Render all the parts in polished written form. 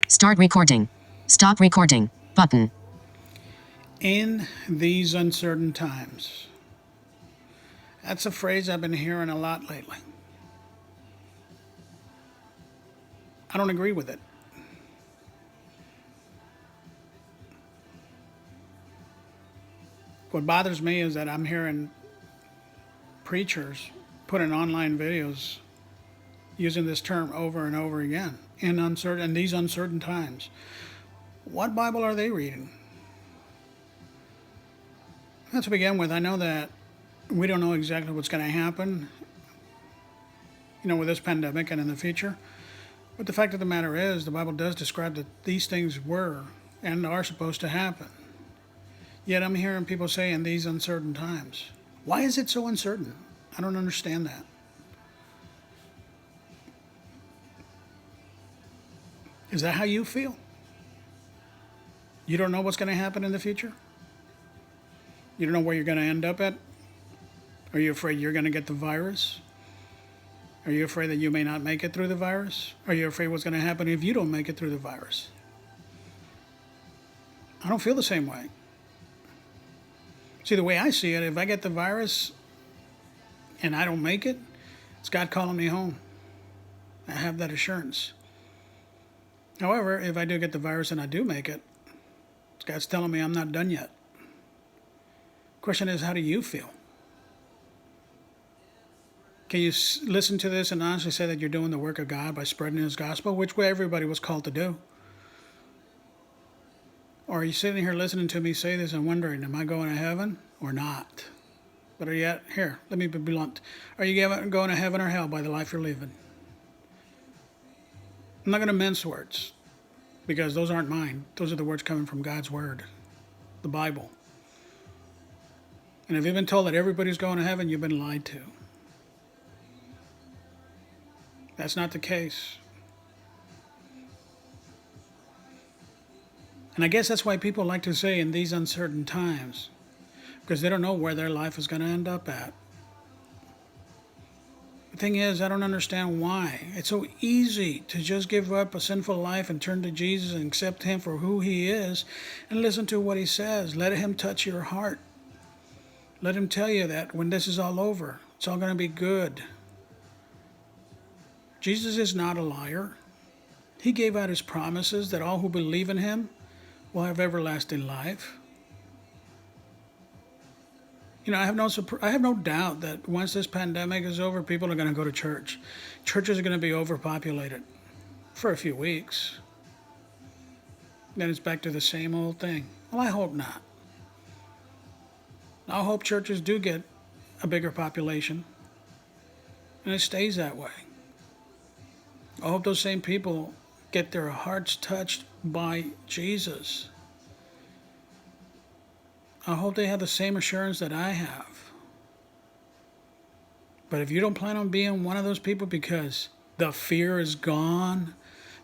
Start recording. Stop recording. Button. In these uncertain times. That's a phrase I've been hearing a lot lately. I don't agree with it. What bothers me is that I'm hearing preachers put in online videos using this term over and over again in these uncertain times. What Bible are they reading? To begin with, I know that we don't know exactly what's going to happen, with this pandemic and in the future. But the fact of the matter is, the Bible does describe that these things were and are supposed to happen. Yet I'm hearing people say in these uncertain times. Why is it so uncertain? I don't understand that. Is that how you feel? You don't know what's going to happen in the future? You don't know where you're going to end up at? Are you afraid you're going to get the virus? Are you afraid that you may not make it through the virus? Are you afraid what's going to happen if you don't make it through the virus? I don't feel the same way. See, the way I see it, if I get the virus and I don't make it, it's God calling me home. I have that assurance. However, if I do get the virus and I do make it, God's telling me I'm not done yet. Question is, how do you feel? Can you listen to this and honestly say that you're doing the work of God by spreading His gospel, which everybody was called to do? Or are you sitting here listening to me say this and wondering, am I going to heaven or not? But here, let me be blunt. Are you going to heaven or hell by the life you're living? I'm not going to mince words, because those aren't mine. Those are the words coming from God's Word, the Bible. And if you've been told that everybody's going to heaven, you've been lied to. That's not the case. And I guess that's why people like to say in these uncertain times, because they don't know where their life is going to end up at. The thing is, I don't understand why. It's so easy to just give up a sinful life and turn to Jesus and accept Him for who He is and listen to what He says. Let Him touch your heart. Let Him tell you that when this is all over, it's all going to be good. Jesus is not a liar. He gave out His promises that all who believe in Him will have everlasting life. I have no doubt that once this pandemic is over, people are going to go to church. Churches are going to be overpopulated for a few weeks. Then it's back to the same old thing. Well, I hope not. I hope churches do get a bigger population, and it stays that way. I hope those same people get their hearts touched by Jesus. I hope they have the same assurance that I have. But if you don't plan on being one of those people because the fear is gone,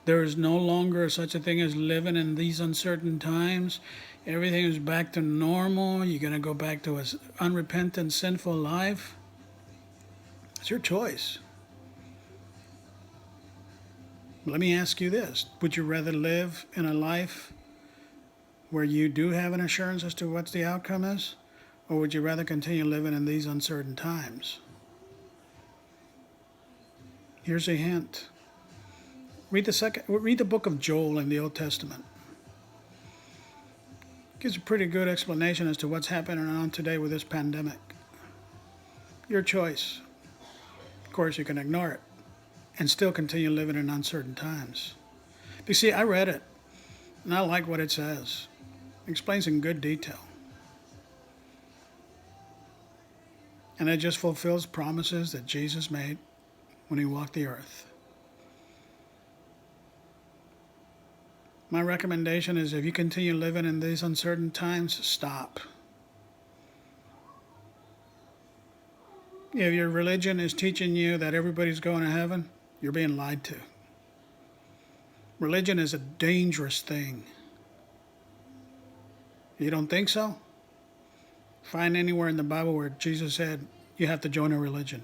there is no longer such a thing as living in these uncertain times, everything is back to normal, you're going to go back to an unrepentant, sinful life, it's your choice. Let me ask you this. Would you rather live in a life where you do have an assurance as to what the outcome is? Or would you rather continue living in these uncertain times? Here's a hint. Read the book of Joel in the Old Testament. It gives a pretty good explanation as to what's happening on today with this pandemic. Your choice. Of course, you can ignore it and still continue living in uncertain times. But you see, I read it, and I like what it says. It explains in good detail. And it just fulfills promises that Jesus made when He walked the earth. My recommendation is, if you continue living in these uncertain times, stop. If your religion is teaching you that everybody's going to heaven, you're being lied to. Religion is a dangerous thing. You don't think so? Find anywhere in the Bible where Jesus said you have to join a religion.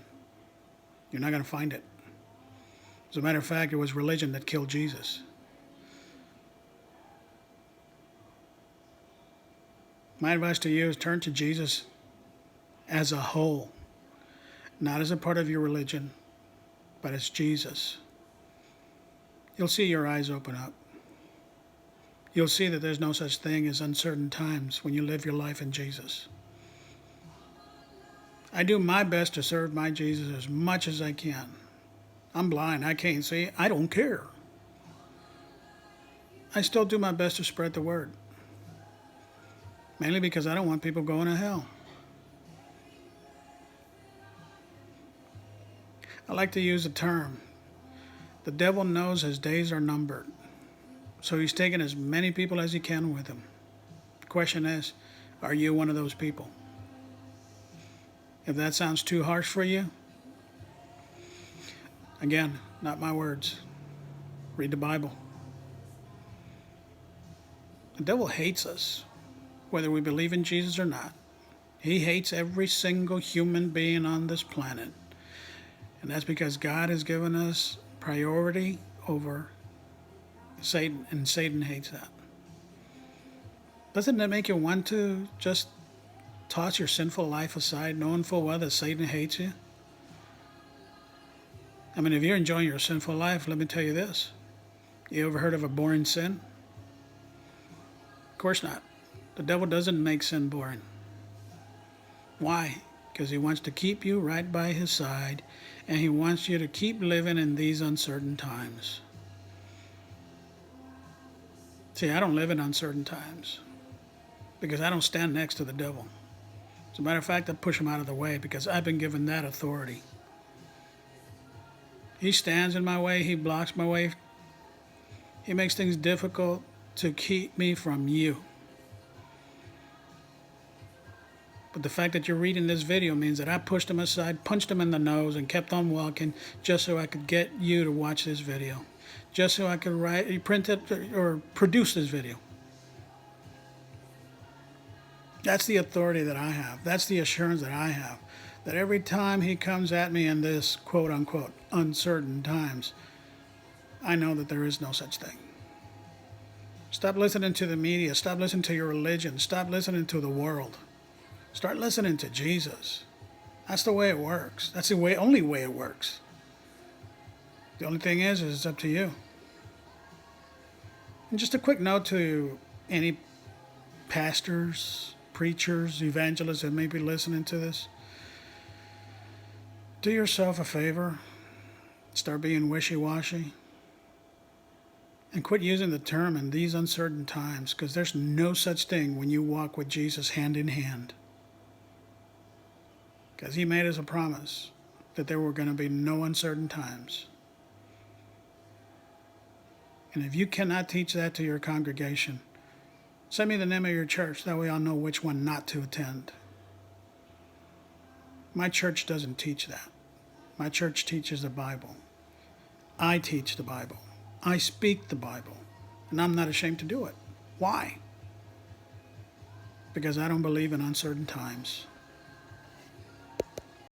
You're not going to find it. As a matter of fact, it was religion that killed Jesus. My advice to you is turn to Jesus as a whole, not as a part of your religion, but as Jesus. You'll see your eyes open up. You'll see that there's no such thing as uncertain times when you live your life in Jesus. I do my best to serve my Jesus as much as I can. I'm blind. I can't see. I don't care. I still do my best to spread the word. Mainly because I don't want people going to hell. I like to use the term, the devil knows his days are numbered. So he's taking as many people as he can with him. The question is, are you one of those people? If that sounds too harsh for you, again, not my words. Read the Bible. The devil hates us, whether we believe in Jesus or not. He hates every single human being on this planet. And that's because God has given us priority over Satan, and Satan hates that. Doesn't that make you want to just toss your sinful life aside, knowing full well that Satan hates you? I mean, if you're enjoying your sinful life, let me tell you this. You ever heard of a boring sin? Of course not. The devil doesn't make sin boring. Why? Because he wants to keep you right by his side, and he wants you to keep living in these uncertain times. See, I don't live in uncertain times because I don't stand next to the devil. As a matter of fact, I push him out of the way because I've been given that authority. He stands in my way. He blocks my way. He makes things difficult to keep me from you. But the fact that you're reading this video means that I pushed him aside, punched him in the nose, and kept on walking just so I could get you to watch this video. Just so I could print it, or produce this video. That's the authority that I have. That's the assurance that I have. That every time he comes at me in this quote-unquote uncertain times, I know that there is no such thing. Stop listening to the media. Stop listening to your religion. Stop listening to the world. Start listening to Jesus. That's the way it works. That's the only way it works. The only thing is it's up to you. And just a quick note to any pastors, preachers, evangelists that may be listening to this. Do yourself a favor. Start being wishy-washy. And quit using the term in these uncertain times, because there's no such thing when you walk with Jesus hand in hand. Because he made us a promise that there were going to be no uncertain times. And if you cannot teach that to your congregation, send me the name of your church. That way I'll know which one not to attend. My church doesn't teach that. My church teaches the Bible. I teach the Bible. I speak the Bible. And I'm not ashamed to do it. Why? Because I don't believe in uncertain times.